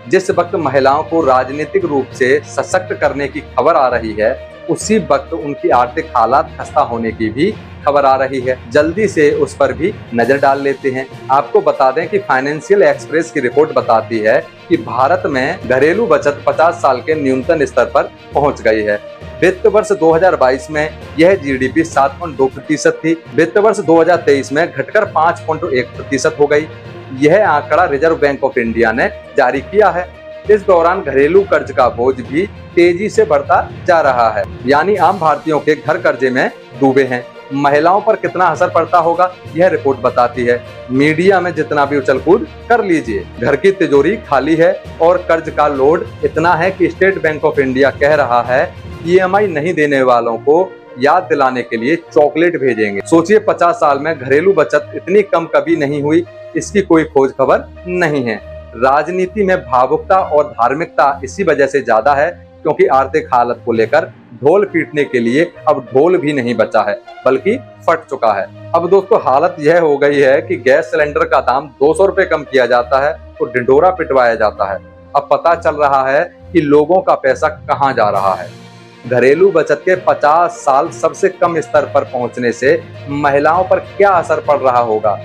जिस वक्त महिलाओं को राजनीतिक रूप से सशक्त करने की खबर आ रही है, उसी वक्त उनकी आर्थिक हालात खस्ता होने की भी खबर आ रही है। जल्दी से उस पर भी नजर डाल लेते हैं। आपको बता दें कि फाइनेंशियल एक्सप्रेस की रिपोर्ट बताती है कि भारत में घरेलू बचत 50 साल के न्यूनतम स्तर पर पहुंच गई है। वित्त वर्ष 2022 में यह जीडीपी 7.2% थी। वित्त वर्ष 2023 में घटकर 5.1% हो गई। यह आंकड़ा रिजर्व बैंक ऑफ इंडिया ने जारी किया है। इस दौरान घरेलू कर्ज का बोझ भी तेजी से बढ़ता जा रहा है, यानी आम भारतीयों के घर कर्जे में डूबे हैं। महिलाओं पर कितना असर पड़ता होगा, यह रिपोर्ट बताती है। मीडिया में जितना भी उछल कूद कर लीजिए, घर की तिजोरी खाली है और कर्ज का लोड इतना है कि स्टेट बैंक ऑफ इंडिया कह रहा है ईएमआई नहीं देने वालों को याद दिलाने के लिए चॉकलेट भेजेंगे। सोचिए, 50 साल में घरेलू बचत इतनी कम कभी नहीं हुई, इसकी कोई खोज खबर नहीं है। राजनीति में भावुकता और धार्मिकता इसी वजह से ज्यादा है क्योंकि आर्थिक हालत को लेकर ढोल पीटने के लिए अब ढोल भी नहीं बचा है, बल्कि फट चुका है। अब दोस्तों, हालत यह हो गई है कि गैस सिलेंडर का दाम 200 रुपए कम किया जाता है तो ढिंढोरा पिटवाया जाता है। अब पता चल रहा है कि लोगों का पैसा कहां जा रहा है। घरेलू बचत के 50 साल सबसे कम स्तर पर पहुंचने से महिलाओं पर क्या असर पड़ रहा होगा।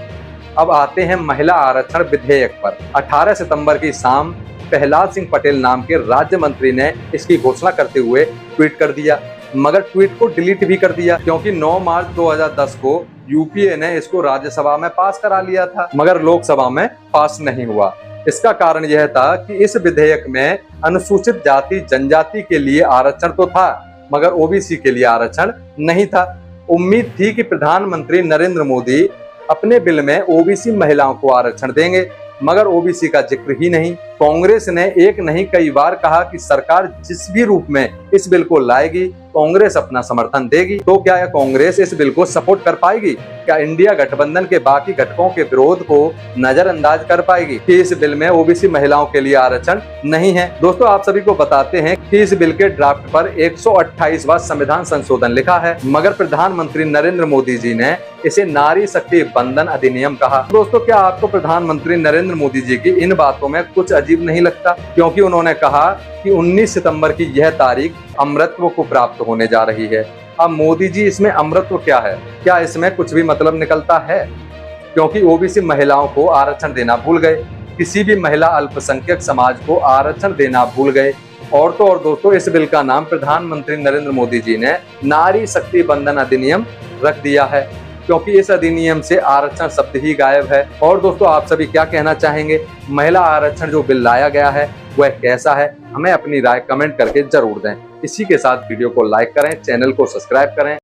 अब आते हैं महिला आरक्षण विधेयक पर। 18 सितंबर की शाम प्रहलाद सिंह पटेल नाम के राज्य मंत्री ने इसकी घोषणा करते हुए ट्वीट कर दिया, मगर ट्वीट को डिलीट भी कर दिया क्योंकि 9 मार्च 2010 को यूपीए ने इसको राज्यसभा में पास करा लिया था, मगर लोकसभा में पास नहीं हुआ। इसका कारण यह था कि इस विधेयक में अनुसूचित जाति जनजाति के लिए आरक्षण तो था, मगर ओबीसी के लिए आरक्षण नहीं था। उम्मीद थी कि प्रधानमंत्री नरेंद्र मोदी अपने बिल में ओबीसी महिलाओं को आरक्षण देंगे, मगर ओबीसी का जिक्र ही नहीं। कांग्रेस ने एक नहीं कई बार कहा कि सरकार जिस भी रूप में इस बिल को लाएगी, कांग्रेस अपना समर्थन देगी। तो क्या यह कांग्रेस इस बिल को सपोर्ट कर पाएगी? क्या इंडिया गठबंधन के बाकी घटकों के विरोध को नजरअंदाज कर पाएगी कि इस बिल में ओबीसी महिलाओं के लिए आरक्षण नहीं है? दोस्तों, आप सभी को बताते हैं कि इस बिल के ड्राफ्ट पर 128वां संविधान संशोधन लिखा है, मगर प्रधानमंत्री नरेंद्र मोदी जी ने इसे नारी शक्ति बंधन अधिनियम कहा। दोस्तों, क्या आपको प्रधानमंत्री नरेंद्र मोदी जी की इन बातों में कुछ अजीब नहीं लगता? क्योंकि उन्होंने कहा कि 19 सितंबर की यह तारीख अमृतत्व को प्राप्त होने जा रही है। अब मोदी जी, इसमें अमृतत्व क्या है? क्या इसमें कुछ भी मतलब निकलता है? क्योंकि ओबीसी महिलाओं को आरक्षण देना भूल गए, किसी भी महिला अल्पसंख्यक समाज को आरक्षण देना भूल गए। और तो और दोस्तों, इस बिल का नाम प्रधानमंत्री नरेंद्र मोदी जी ने नारी शक्ति बंधन अधिनियम रख दिया है, क्योंकि इस अधिनियम से आरक्षण शब्द ही गायब है। और दोस्तों, आप सभी क्या कहना चाहेंगे? महिला आरक्षण जो बिल लाया गया है वह कैसा है? हमें अपनी राय कमेंट करके जरूर दें। इसी के साथ वीडियो को लाइक करें, चैनल को सब्सक्राइब करें।